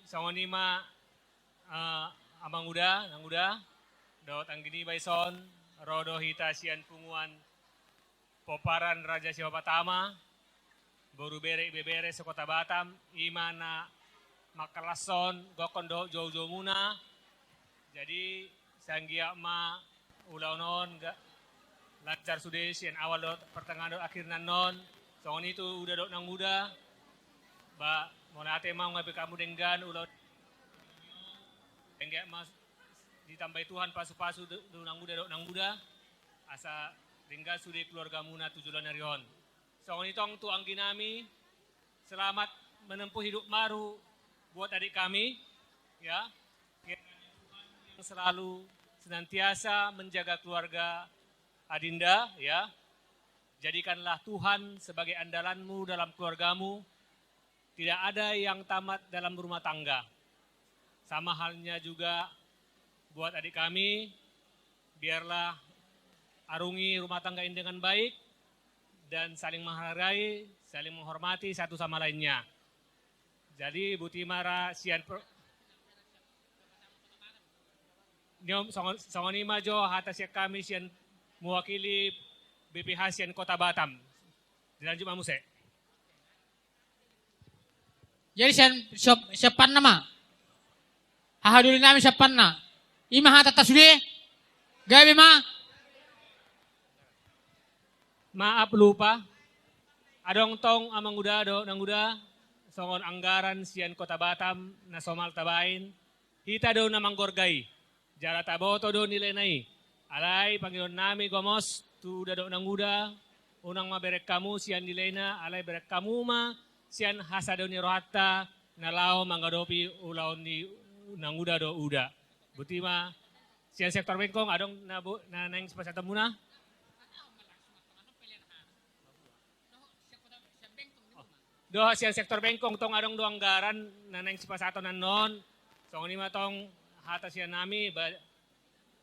songonima amang uda, nang uda, do tanggini baison, rodo hita sian punguan poparan Raja Siwa Patama, boru bere bebere sekota Batam, imana makalason gokondo jauh-jauh muna. Jadi sanggia ma ulau non lancar sudah sian awal dot pertengahan dot akhir non. Soalnya itu udah dok nang muda. Ba monate mau ngabe kamu denggan ulau enggak mas ditambah Tuhan pasu-pasu nang muda dok nang muda. Asa denggan sudah keluarga muna tujuan narion. Soalnya tong tu angginami selamat menempuh hidup baru buat adik kami, ya, yang selalu senantiasa menjaga keluarga Adinda, ya. Jadikanlah Tuhan sebagai andalanmu dalam keluargamu. Tidak ada yang tamat dalam rumah tangga. Sama halnya juga buat adik kami, biarlah arungi rumah tangga ini dengan baik dan saling menghargai, saling menghormati satu sama lainnya. Jadi Bu Timara sian Nyom songonima jo atas ya kami sian mewakili BPH sian Kota Batam. Dilanjut Mamuse. Jadi siapan nama. Hahaduli nami siapan na. Ima hata tasudi. Gabi ma. Maaf lupa. Adong tong amang uda do nang uda. Songon anggaran sian Kota Batam na somal tabain. Hita do namang gorgai. Jara taboto do nilai nai. Alay Panginoon nami gomos. Tu uda do nang uda. Unang maberek kamu sian nilai na. Alay berek kamu ma. Sian hasa do ni rohata. Nalao manggadopi ulaw ni nang uda do uda. Butima. Sian sektor bengkong adong na neng sepasata muna. Doa sian sektor bengkong tong adong do anggaran naneng sipasato nanon. Tong lima tong hata sian nami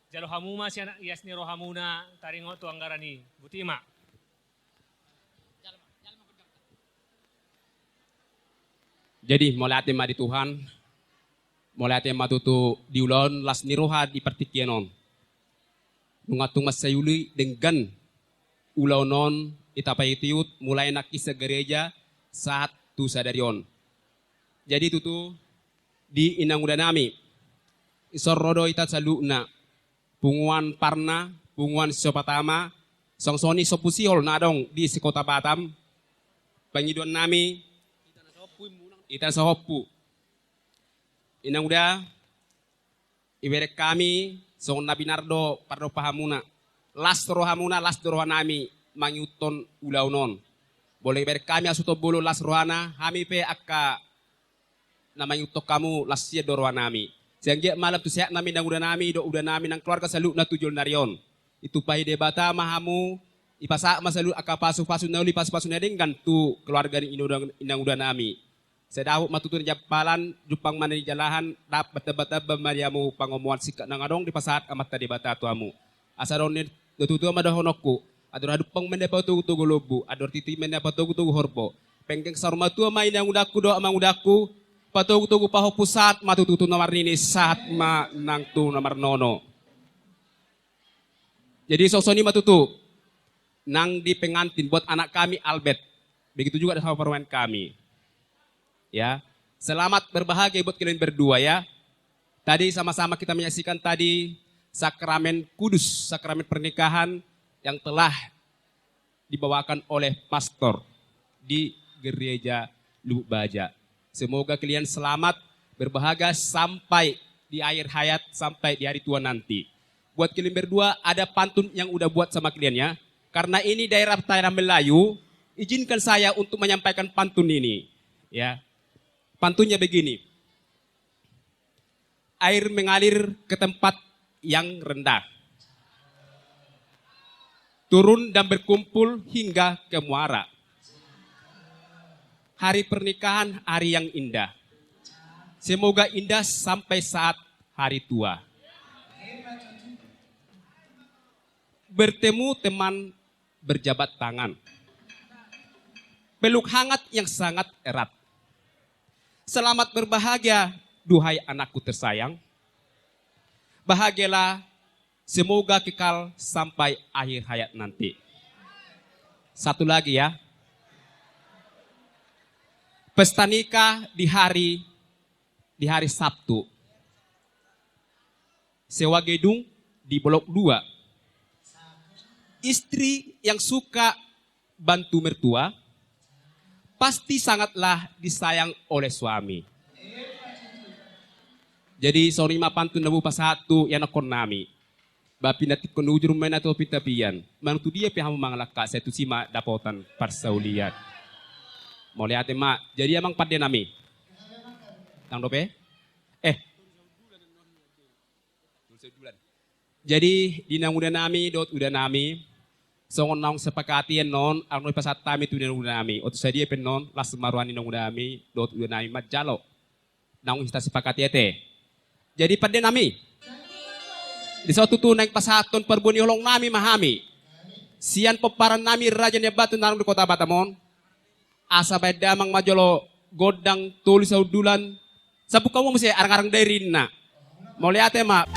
jalo hamuma sian yasni rohamuna taringo tu anggaran ni. Butima. Jadi mulai madi Tuhan, mulai matutu diulon las niroha di pertikienon. Nungatung masayuli dengan ulau non itapayitiut mulai nak isa gereja saat tu sadarion. Jadi tutu di inang udah nami. Isor rodo ita saluna. Punguan parna, punguan sopatama, songsoni sopusiol nadong di si Kota Batam. Pangiduan nami, ita sahopu. Inang udah, iberek kami, song nabinardo pardo pahamuna. Las rohamuna, las rohanami, mangyuton ulau non. Boleh ber kami asuto bulu las rohana, kami pe akka namanya utok kamu las sia do rohanami. Sehingga malam tu sehat nami nang udah nami nang keluarga salu na tujul narion. Itu pai debata mahamu ipasa masalu akka pasu nauli pasu nedenggan tu keluarga ni inang udah nami. Sedawuk matutun japalan jupang mana di jalahan dap bata-bata bemariamu pangomuan sikat nang adong di pasat amat tadi bata tuamu. Asaron ni tutu madahonokku. Ador hadupang mendapat tugu lobu, ador titi mendapat tugu horbo. Pengkeng sarma tua main yang udaku do amang udaku, patugu paho pusat matututu nomor ini saat ma nang tu nomor nono. Jadi sosoni matutu nang di pengantin buat anak kami Albert. Begitu juga sama perempuan kami. Ya, selamat berbahagia buat kalian berdua ya. Tadi sama-sama kita menyaksikan tadi sakramen kudus, sakramen pernikahan yang telah dibawakan oleh pastor di gereja Lubuk Baja. Semoga kalian selamat, berbahagia sampai di akhir hayat, sampai di hari tua nanti. Buat kalian berdua ada pantun yang udah buat sama kalian ya. Karena ini daerah Melayu, izinkan saya untuk menyampaikan pantun ini. Ya, pantunnya begini. Air mengalir ke tempat yang rendah. Turun dan berkumpul hingga ke muara. Hari pernikahan hari yang indah. Semoga indah sampai saat hari tua. Bertemu teman berjabat tangan. Peluk hangat yang sangat erat. Selamat berbahagia, duhai anakku tersayang. Bahagialah, semoga kekal sampai akhir hayat nanti. Satu lagi ya. Pesta nikah di hari Sabtu. Sewa gedung di Blok 2. Istri yang suka bantu mertua pasti sangatlah disayang oleh suami. Jadi sorry mapantun nabu pasatu yang nakon nami. Bapi natit konujur main atau pitapian. Mantu dia pihak mangalaka saya tu sima dapotan parsauliat. Mulai ate mak. Jadi emang pada nami. Tang dope? Jadi di nang udah nami dot udah nami. Songon nang sepakatian non ang noy pasat tami tu nang udah nami. Otu sadia pen non las maruani nang udah nami dot udah nami mat jalo. Nang kita sepakati ate. Jadi pada nami. Di suatu tunang pasaton perbuni holong nami mahami. Sian peparan nami raja ne batu nang di kota Batamon. Asa bae damang majolo godang tulis saudulan. Sabu kamu mesti arang-arang dari na. Mau lihat ya mak.